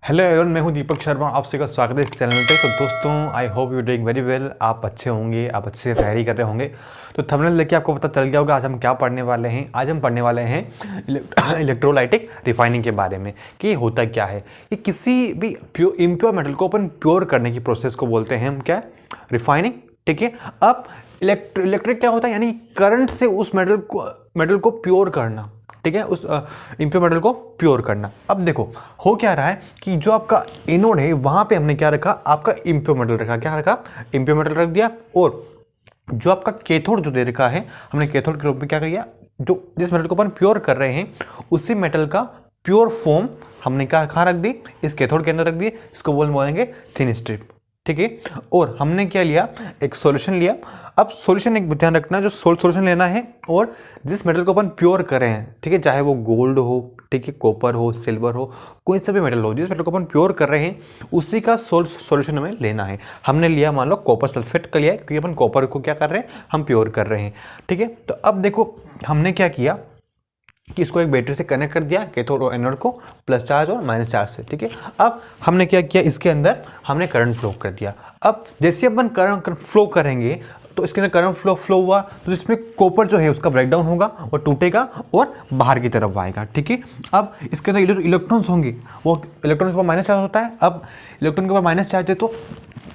Hello everyone, मैं हूं दीपक शर्मा। आप सभी का स्वागत है इस चैनल पे। तो दोस्तों, I hope you doing very well. आप अच्छे होंगे, आप अच्छे से तैयारी कर रहे होंगे। तो थंबनेल देख के आपको पता चल गया होगा आज हम क्या पढ़ने वाले हैं। आज हम पढ़ने वाले हैं इलेक्ट्रोलाइटिक रिफाइनिंग के बारे में कि होता क्या है। कि किसी भी इम्प्योर मेटल को अपन प्योर करने की प्रोसेस को बोलते हैं हम क्या, रिफाइनिंग। ठीक है। अब इलेक्ट्रिक क्या होता है, यानी करंट से उस मेटल को प्योर करना। ठीक है, उस इम्प्योर मेटल को प्योर करना। अब देखो हो क्या रहा है कि जो आपका एनोड है वहां पे हमने क्या रखा, आपका इम्प्योर मेटल रखा। क्या रखा? इम्प्योर मेटल रख दिया। और जो आपका कैथोड जो दे रखा है, हमने कैथोड के रूप में क्या किया, जो जिस मेटल को अपन प्योर कर रहे हैं उसी मेटल का प्योर फॉर्म हमने कहाँ रख दी, इस कैथोड के अंदर रख दिए। इसको बोलेंगे थिन स्ट्रिप। ठीक है। और हमने क्या लिया, एक सॉल्यूशन लिया। अब सॉल्यूशन एक ध्यान रखना, जो सॉल्यूशन लेना है और जिस मेटल को अपन प्योर कर रहे हैं, ठीक है, चाहे वो गोल्ड हो, ठीक है, कॉपर हो, सिल्वर हो, कोई सा भी मेटल हो, जिस मेटल को अपन प्योर कर रहे हैं उसी का सॉल्यूशन हमें लेना है। हमने लिया मान लो कॉपर सल्फेट का लिया है, क्योंकि अपन कॉपर को क्या कर रहे हैं, हम प्योर कर रहे हैं। ठीक है। तो अब देखो हमने क्या किया कि इसको एक बैटरी से कनेक्ट कर दिया, कैथोड और एनोड को, प्लस चार्ज और माइनस चार्ज से। ठीक है। अब हमने क्या किया, इसके अंदर हमने करंट फ्लो कर दिया। अब जैसे अपन करंट फ्लो करेंगे तो इसके अंदर करंट फ्लो हुआ तो इसमें कॉपर जो है उसका ब्रेकडाउन होगा और टूटेगा और बाहर की तरफ आएगा। ठीक है। अब इसके अंदर जो इलेक्ट्रॉन्स होंगे वो इलेक्ट्रॉन के ऊपर माइनस चार्ज होता है। अब इलेक्ट्रॉन के ऊपर माइनस चार्ज है तो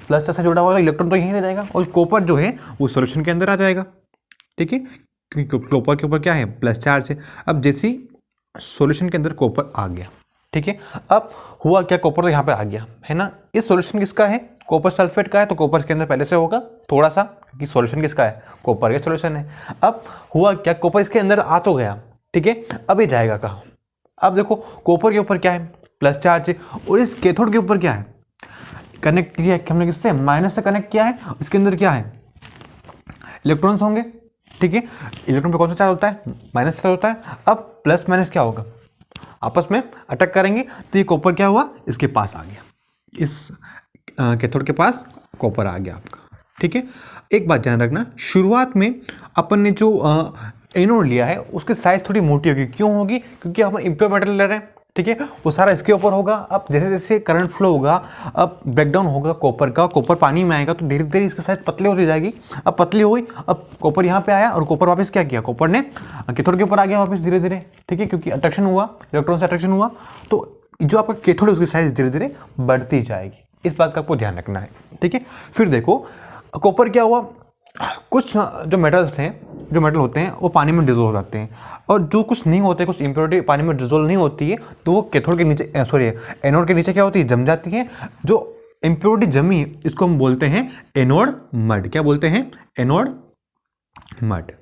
प्लस चार्ज से जुड़ा हुआ इलेक्ट्रॉन तो यहीं रह जाएगा और कॉपर जो है वो सोल्यूशन के अंदर आ जाएगा। ठीक है, क्योंकि कॉपर के ऊपर क्या है, प्लस चार्ज है। अब जैसे सॉल्यूशन के अंदर कॉपर आ गया, ठीक है, अब हुआ क्या, कॉपर तो यहाँ पे आ गया है ना। इस सॉल्यूशन किसका है, कॉपर सल्फेट का है, तो कॉपर इसके अंदर पहले से होगा थोड़ा सा, क्योंकि सॉल्यूशन किसका है, कॉपर का सॉल्यूशन है। अब हुआ क्या, कॉपर इसके अंदर आ तो गया, ठीक है, अब ये जाएगा कहाँ। अब देखो कॉपर के ऊपर क्या है, प्लस चार्ज है, और इस कैथोड के ऊपर क्या है, कनेक्ट किया हमने किससे, माइनस से कनेक्ट किया है। इसके अंदर क्या है, इलेक्ट्रॉन्स होंगे। ठीक है, इलेक्ट्रॉन पे कौन सा चार्ज होता है, माइनस चार्ज होता है। अब प्लस माइनस क्या होगा, आपस में अटैक करेंगे, तो ये कॉपर क्या हुआ, इसके पास आ गया, इस कैथोड के पास कॉपर आ गया आपका। ठीक है। एक बात ध्यान रखना, शुरुआत में अपन ने जो एनोड लिया है उसकी साइज थोड़ी मोटी होगी। क्यों होगी, क्योंकि अपन इम्प्योर मेटल ले रहे हैं। ठीक है, वो सारा इसके ऊपर होगा। अब जैसे जैसे करंट फ्लो होगा, अब ब्रेकडाउन होगा कॉपर का, कॉपर पानी में आएगा तो धीरे धीरे इसकी साइज पतली होती जाएगी। अब पतली हुई, अब कॉपर यहाँ पे आया और कॉपर वापस क्या किया, कॉपर ने कैथोड के ऊपर आ गया वापस धीरे धीरे। ठीक है, क्योंकि अट्रैक्शन हुआ, इलेक्ट्रॉन से अट्रैक्शन हुआ, तो जो आपका कैथोड है उसकी साइज धीरे धीरे बढ़ती जाएगी। इस बात का आपको ध्यान रखना है। ठीक है। फिर देखो कॉपर क्या हुआ, कुछ जो मेटल्स हैं, जो मेटल होते हैं वो पानी में डिजोल्व हो जाते हैं, और जो कुछ नहीं होते, कुछ इंप्योरिटी पानी में डिजोल्व नहीं होती है, तो वो कैथोड के नीचे एनोड के नीचे क्या होती है, जम जाती है। जो इंप्योरिटी जमी इसको हम बोलते हैं एनोड मड। क्या बोलते हैं, एनोड मड।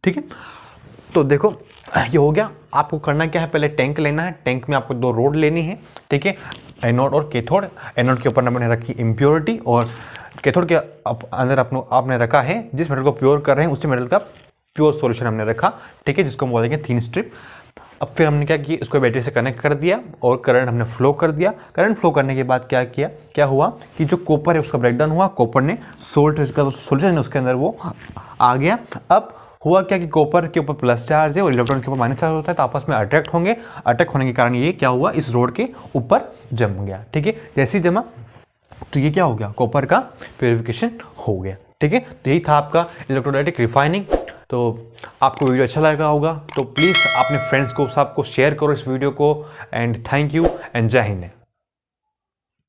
ठीक है। तो देखो ये हो गया। आपको करना क्या है, पहले टैंक लेना है, टैंक में आपको 2 रोड लेनी है। ठीक है, एनोड और कैथोड। एनोड के ऊपर हमने रखी इम्प्योरिटी और कैथोड के अंदर आपने रखा है जिस मेटल को प्योर कर रहे हैं उसी मेटल का प्योर सॉल्यूशन हमने रखा। ठीक है, जिसको हम बोलेंगे थिन स्ट्रिप। अब फिर हमने क्या किया, इसको बैटरी से कनेक्ट कर दिया और करंट हमने फ्लो कर दिया। करंट फ्लो करने के बाद क्या किया, क्या हुआ कि जो कॉपर है उसका ब्रेकडाउन हुआ, कॉपर ने सॉल्यूशन है उसके अंदर वो आ गया। अब हुआ क्या कि कॉपर के ऊपर प्लस चार्ज है और इलेक्ट्रॉन के ऊपर माइनस चार्ज होता है, तो आपस में अट्रैक्ट होंगे। अट्रैक्ट होने के कारण ये क्या हुआ, इस रोड के ऊपर जम गया। ठीक है, जैसे ही जमा तो ये क्या हो गया, कॉपर का प्योरिफिकेशन हो गया। ठीक है, तो यही था आपका इलेक्ट्रोलाइटिक रिफाइनिंग। तो आपको वीडियो अच्छा लगा होगा तो प्लीज़ अपने फ्रेंड्स को सबको शेयर करो इस वीडियो को। एंड थैंक यू एंड जय हिंद।